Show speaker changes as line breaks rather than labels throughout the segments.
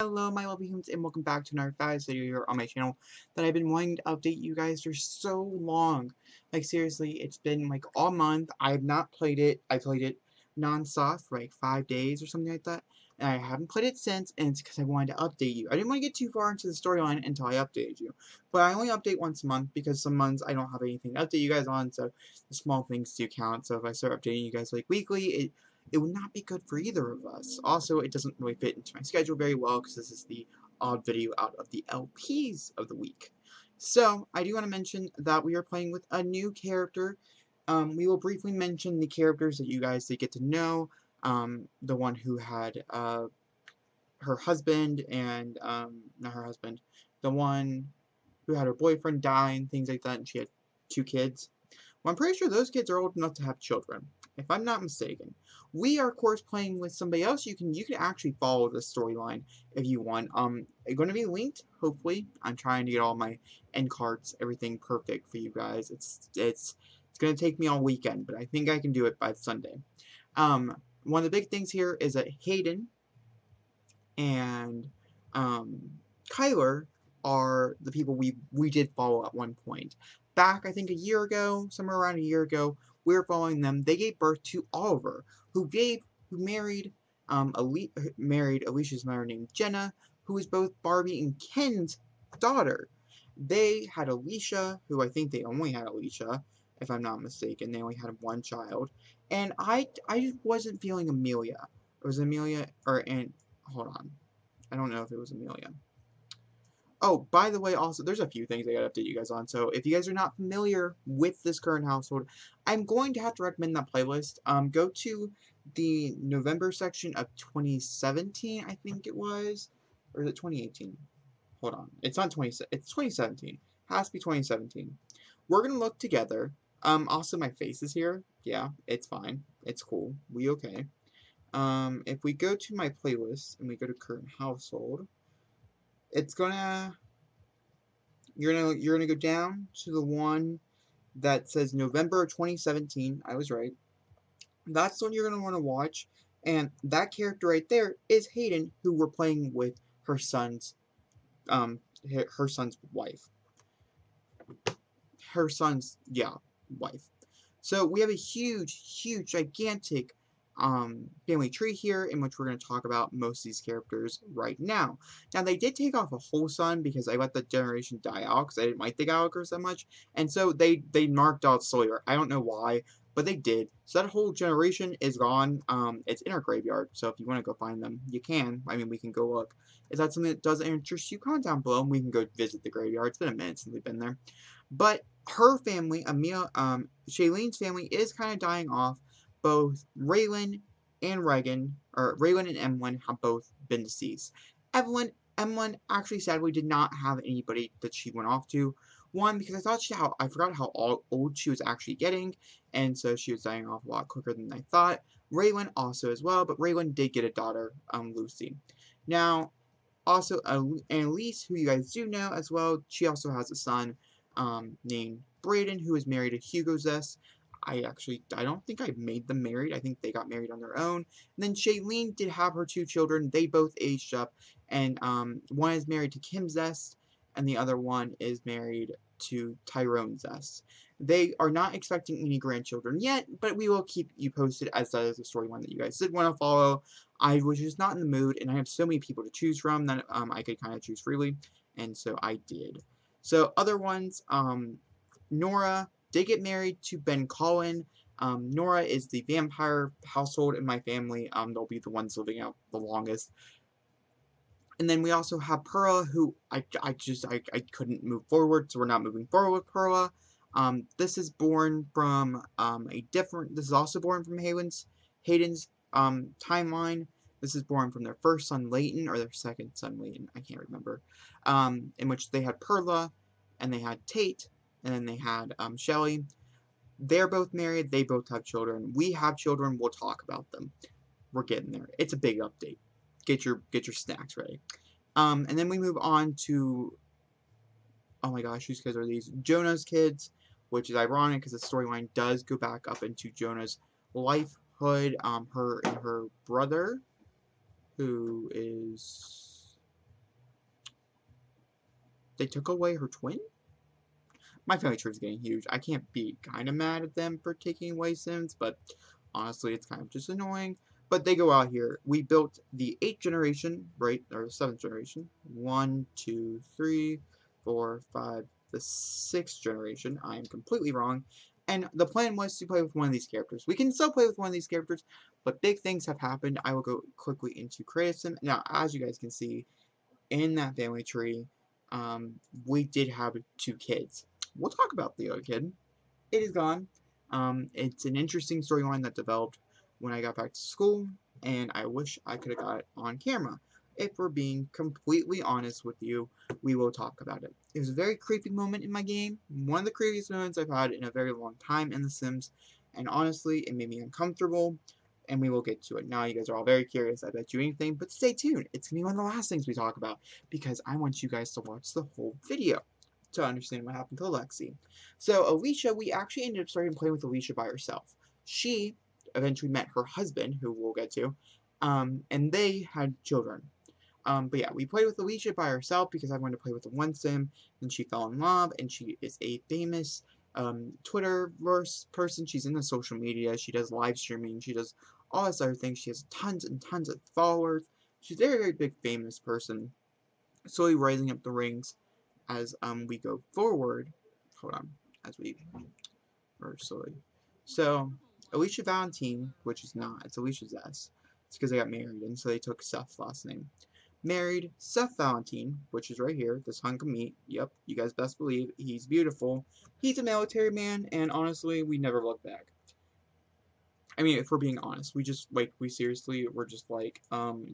Hello my lovely humans and welcome back to another fast video here on my channel that I've been wanting to update you guys for so long. Like seriously, it's been like all month. I have not played it. I played it non-stop for like 5 days or something like that. And I haven't played it since, and it's because I wanted to update you. I didn't want to get too far into the storyline until I updated you. But I only update once a month because some months I don't have anything to update you guys on, so the small things do count. So if I start updating you guys like weekly, it would not be good for either of us. Also, it doesn't really fit into my schedule very well because this is the odd video out of the LPs of the week. So, I do want to mention that we are playing with a new character. We will briefly mention the characters that you guys did get to know. The one who had her husband and, not her husband, the one who had her boyfriend die and things like that, and she had 2 kids. Well, I'm pretty sure those kids are old enough to have children, if I'm not mistaken. We are, of course, playing with somebody else. You can actually follow the storyline if you want. It's going to be linked, hopefully. I'm trying to get all my end cards, everything perfect for you guys. It's going to take me all weekend, but I think I can do it by Sunday. One of the big things here is that Hayden and Kyler are the people we did follow at one point. Back, I think a year ago, somewhere around a year ago, we were following them. They gave birth to Oliver, who married Alicia's mother named Jenna, who is both Barbie and Ken's daughter. They had Alicia, who I think they only had Alicia, if I'm not mistaken. They only had one child. And I just wasn't feeling Amelia. It was Amelia, hold on. I don't know if it was Amelia. Oh, by the way, also, there's a few things I gotta update you guys on. So, if you guys are not familiar with this current household, I'm going to have to recommend that playlist. Go to the November section of 2017, I think it was. Or is it 2018? Hold on. It's 2017. Has to be 2017. We're gonna look together. Also, my face is here. Yeah, it's fine. It's cool. We okay. If we go to my playlist and we go to current household, it's gonna you're gonna go down to the one that says November 2017. I was right. That's the one you're gonna want to watch, and that character right there is Hayden, who we're playing with her son's wife. Her son's wife. So we have a huge, gigantic family tree here in which we're going to talk about most of these characters right now. Now, they did take off a whole son because I let the generation die out because I didn't like the Gallaghers that much, and so they marked out Sawyer. I don't know why, but they did. So that whole generation is gone. It's in our graveyard, so if you want to go find them, you can. I mean, we can go look. If that's something that doesn't interest you, comment down below, and we can go visit the graveyard. It's been a minute since we've been there. But her family, Shailene's family, is kind of dying off. Both Raylan and Emlyn have both been deceased. Emlyn actually sadly did not have anybody that she went off to. One, because I forgot how old she was actually getting, and so she was dying off a lot quicker than I thought. Raylan also as well, but Raylan did get a daughter, Lucy. Now, also, Annalise, who you guys do know as well, she also has a son named Brayden, who is married to Hugo Zest. I don't think I made them married. I think they got married on their own. And then Shailene did have her 2 children. They both aged up. And one is married to Kim Zest, and the other one is married to Tyrone Zest. They are not expecting any grandchildren yet, but we will keep you posted as that is a storyline that you guys did want to follow. I was just not in the mood, and I have so many people to choose from that I could kind of choose freely, and so I did. So other ones, Nora did get married to Ben Collin. Nora is the vampire household in my family. They'll be the ones living out the longest. And then we also have Perla, who I couldn't move forward, so we're not moving forward with Perla. This is born from this is also born from Hayden's timeline. This is born from their first son, Leighton, or their second son, Leighton, I can't remember, in which they had Perla, and they had Tate, and then they had Shelley. They're both married. They both have children. We have children. We'll talk about them. We're getting there. It's a big update. Get your snacks ready. And then we move on to, oh my gosh, whose kids are these? Jonah's kids, which is ironic because the storyline does go back up into Jonah's lifehood. Her and her brother, who is they took away her twin? My family tree is getting huge. I can't be kind of mad at them for taking away Sims, but honestly, it's kind of just annoying. But they go out here. We built the 8th generation, right, or 7th generation. 1, 2, 3, 4, 5, the 6th generation. I am completely wrong. And the plan was to play with one of these characters. We can still play with one of these characters, but big things have happened. I will go quickly into Creative Sim. Now, as you guys can see, in that family tree, we did have 2 kids. We'll talk about the other kid. It is gone. It's an interesting storyline that developed when I got back to school, and I wish I could have got it on camera. If we're being completely honest with you, we will talk about it. It was a very creepy moment in my game, one of the creepiest moments I've had in a very long time in The Sims, and honestly, it made me uncomfortable, and we will get to it. Now, you guys are all very curious, I bet you anything, but stay tuned. It's going to be one of the last things we talk about, because I want you guys to watch the whole video to understand what happened to Lexi. So Alicia, we actually ended up starting playing with Alicia by herself. She eventually met her husband, who we'll get to, and they had children. But yeah, we played with Alicia by herself because I wanted to play with the one sim, and she fell in love, and she is a famous Twitterverse person. She's in the social media. She does live streaming. She does all this other things. She has tons and tons of followers. She's a very, very big famous person, slowly rising up the ranks as we go forward. Hold on, as we slowly. So Alicia Valentine, which is not, it's Alicia Zess. It's because they got married, and so they took Seth's last name. Married Seth Valentine, which is right here, this hunk of meat. Yep, you guys best believe he's beautiful. He's a military man, and honestly, we never look back. I mean, if we're being honest, we just, like, we seriously, we're just like,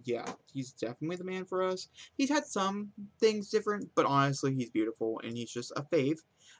yeah, he's definitely the man for us. He's had some things different, but honestly, he's beautiful, and he's just a fave.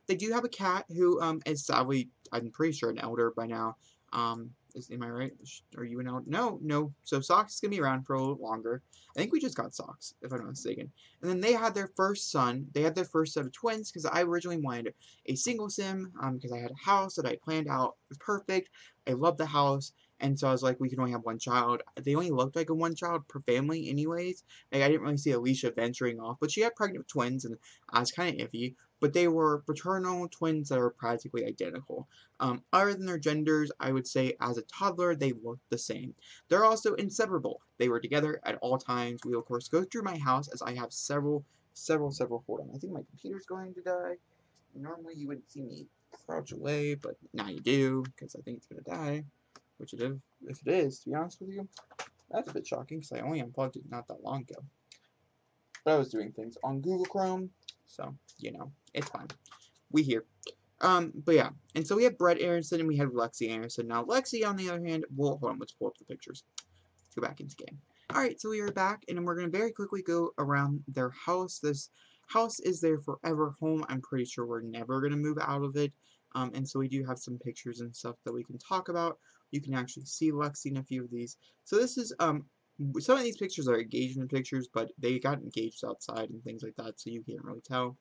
They do have a cat who, is sadly, I'm pretty sure an elder by now. Am I right? Are you an elder? No. So Socks is gonna be around for a little longer. I think we just got Socks, if I'm not mistaken. And then they had their first son. They had their first set of twins, because I originally wanted a single sim, because I had a house that I planned out. It was perfect. I loved the house, and so I was like, we can only have one child. They only looked like a one child per family anyways. Like, I didn't really see Alicia venturing off, but she had pregnant twins, and I was kind of iffy. But they were fraternal twins that are practically identical. Other than their genders, I would say as a toddler, they looked the same. They're also inseparable. They were together at all times. We, of course, go through my house as I have several, hold on. I think my computer's going to die. Normally, you wouldn't see me crouch away, but now you do, because I think it's going to die, which it is, if it is, to be honest with you. That's a bit shocking, because I only unplugged it not that long ago. But I was doing things on Google Chrome, so, you know, it's fine. We here. But yeah, and so we have Brett Aronson and we have Lexi Aronson. Now, Lexi, on the other hand, well, hold on, let's pull up the pictures. Let's go back into game. Alright, so we are back, and we're going to very quickly go around their house. This house is their forever home. I'm pretty sure we're never going to move out of it. And so we do have some pictures and stuff that we can talk about. You can actually see Lexi in a few of these. So this is, some of these pictures are engagement pictures, but they got engaged outside and things like that, so you can't really tell.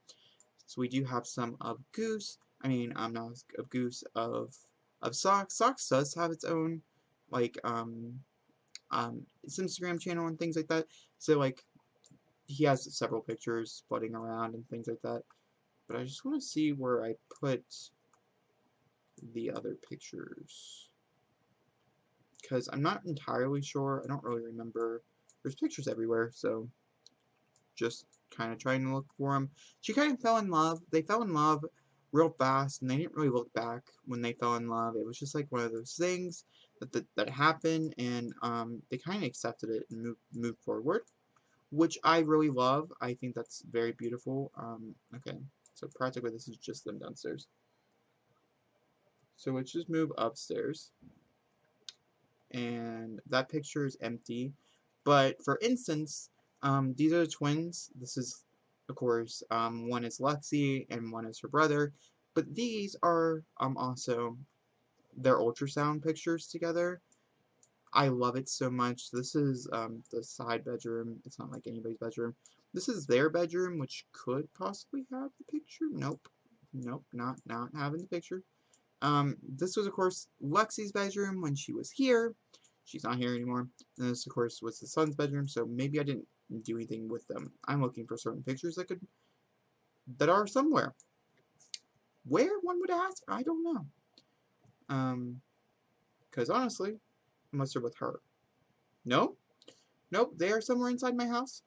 So we do have some of Goose. I mean, not of Goose, of Socks. Socks does have its own, like, its Instagram channel and things like that. So, like, he has several pictures floating around and things like that. But I just want to see where I put the other pictures, because I'm not entirely sure. I don't really remember. There's pictures everywhere, so just kind of trying to look for them. She kind of fell in love. They fell in love real fast, and they didn't really look back when they fell in love. It was just like one of those things that happened, and they kind of accepted it and moved forward, which I really love. I think that's very beautiful. Okay, so practically this is just them downstairs. So let's just move upstairs, and that picture is empty. But for instance, these are the twins. This is, of course, one is Lexi and one is her brother. But these are also their ultrasound pictures together. I love it so much. This is the side bedroom. It's not like anybody's bedroom. This is their bedroom, which could possibly have the picture. Nope, not having the picture. This was, of course, Lexi's bedroom when she was here. She's not here anymore. And this, of course, was the son's bedroom, so maybe I didn't do anything with them. I'm looking for certain pictures that could that are somewhere. Where, one would ask? I don't know. Because honestly, unless they're with her. No? Nope, they are somewhere inside my house.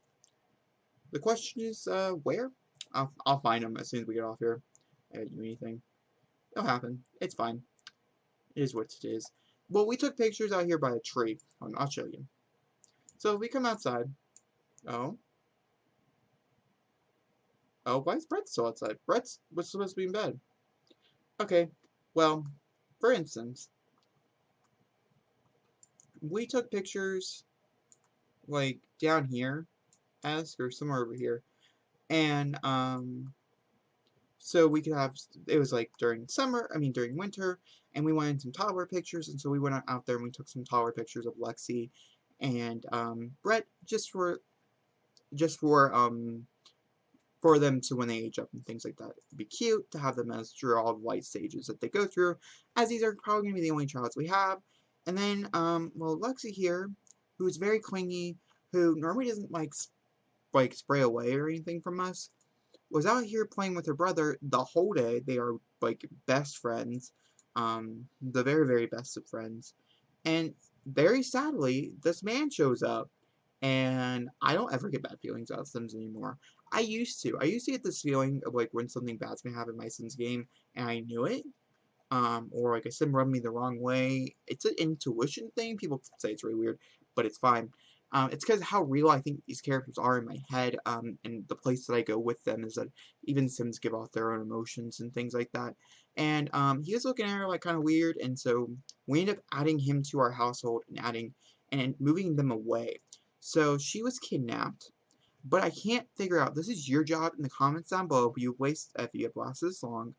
The question is, where? I'll find them as soon as we get off here. I didn't do anything. It'll happen. It's fine. It is what it is. Well, we took pictures out here by a tree. I'll show you. So if we come outside. Oh. Oh, why is Brett still outside? Brett was supposed to be in bed. Okay. Well, for instance, we took pictures, like, down here, or somewhere over here. And, so we could have, it was like during winter, and we wanted some toddler pictures, and so we went out there and we took some toddler pictures of Lexi and Brett, just for them to when they age up and things like that. It'd be cute to have them as through all the life stages that they go through, as these are probably going to be the only childs we have. And then, well, Lexi here, who's very clingy, who normally doesn't like spray away or anything from us, was out here playing with her brother the whole day. They are like best friends, the very, very best of friends. And very sadly, this man shows up, and I don't ever get bad feelings about Sims anymore. I used to get this feeling of like when something bad's gonna happen in my Sims game, and I knew it, or like a Sim rubbed me the wrong way. It's an intuition thing. People say it's really weird, but it's fine. It's because how real I think these characters are in my head, and the place that I go with them is that even Sims give off their own emotions and things like that. And he was looking at her like kind of weird, and so we ended up adding him to our household and moving them away. So she was kidnapped, but I can't figure out. This is your job in the comments down below. If you have lasted this long,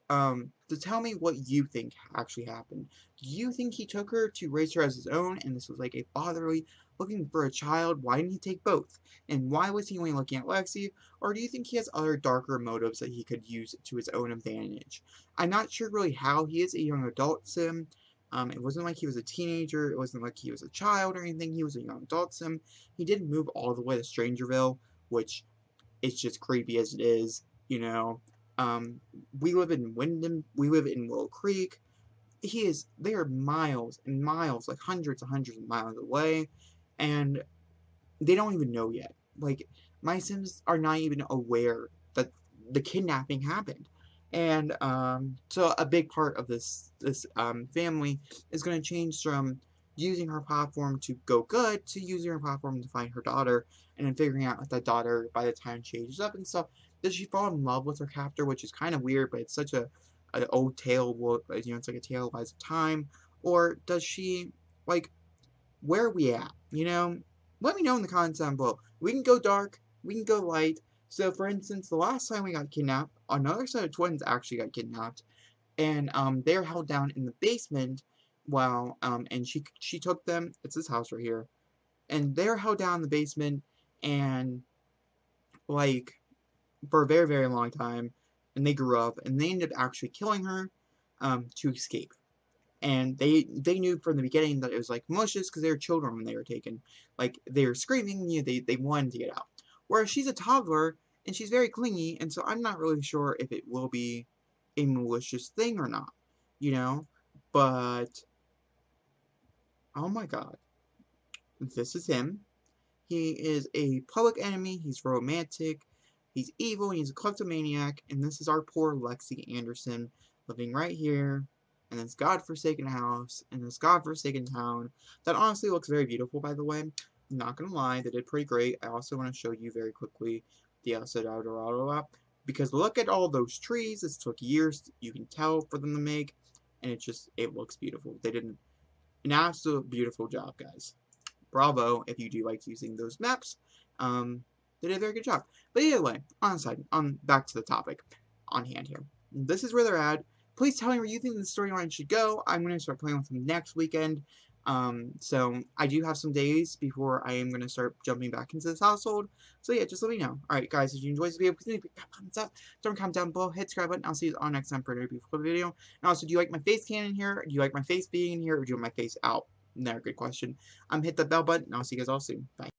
to tell me what you think actually happened. Do you think he took her to raise her as his own, and this was like a fatherly looking for a child? Why didn't he take both? And why was he only looking at Lexi? Or do you think he has other darker motives that he could use to his own advantage? I'm not sure really how he is a young adult Sim. It wasn't like he was a teenager. It wasn't like he was a child or anything. He was a young adult Sim. He didn't move all the way to Strangerville, which is just creepy as it is, you know. We live in Wyndham. We live in Willow Creek. They are miles and miles, like hundreds and hundreds of miles away, and they don't even know yet. Like, my Sims are not even aware that the kidnapping happened. And, so a big part of this family is going to change from using her platform to go good to using her platform to find her daughter, and then figuring out if that daughter, by the time she ages up and stuff, does she fall in love with her captor, which is kind of weird, but it's such an old tale, you know, it's like a tale of lies of time, or does she, like, where are we at, you know? Let me know in the comments down below. We can go dark, we can go light. So, for instance, the last time we got kidnapped, another set of twins actually got kidnapped, and they're held down in the basement while, and she took them, it's this house right here, and they're held down in the basement, and, like, for a very, very long time, and they grew up, and they ended up actually killing her, to escape. And they knew from the beginning that it was like malicious because they were children when they were taken. Like, they were screaming, you know, they wanted to get out. Whereas she's a toddler, and she's very clingy, and so I'm not really sure if it will be a malicious thing or not, you know? But, oh my god. This is him. He is a public enemy, he's romantic, he's evil, he's a kleptomaniac, and this is our poor Lexi Anderson living right here in this godforsaken house, in this godforsaken town, that honestly looks very beautiful, by the way. I'm not gonna lie, they did pretty great. I also want to show you very quickly the outside El Dorado app, because look at all those trees. This took years, you can tell, for them to make, and it looks beautiful. They did an absolute beautiful job, guys. Bravo if you do like using those maps. They did a very good job. But either way, back to the topic on hand here. This is where they're at. Please tell me where you think the storyline should go. I'm going to start playing with them next weekend. So I do have some days before I am going to start jumping back into this household. So yeah, just let me know. Alright guys, if you enjoyed this video, please leave a thumbs up. Don't comment down below, hit subscribe button. I'll see you all next time for another beautiful video. And also, do you like my face cam in here? Do you like my face being in here? Or do you want my face out? Another good question. Hit the bell button, and I'll see you guys all soon. Bye.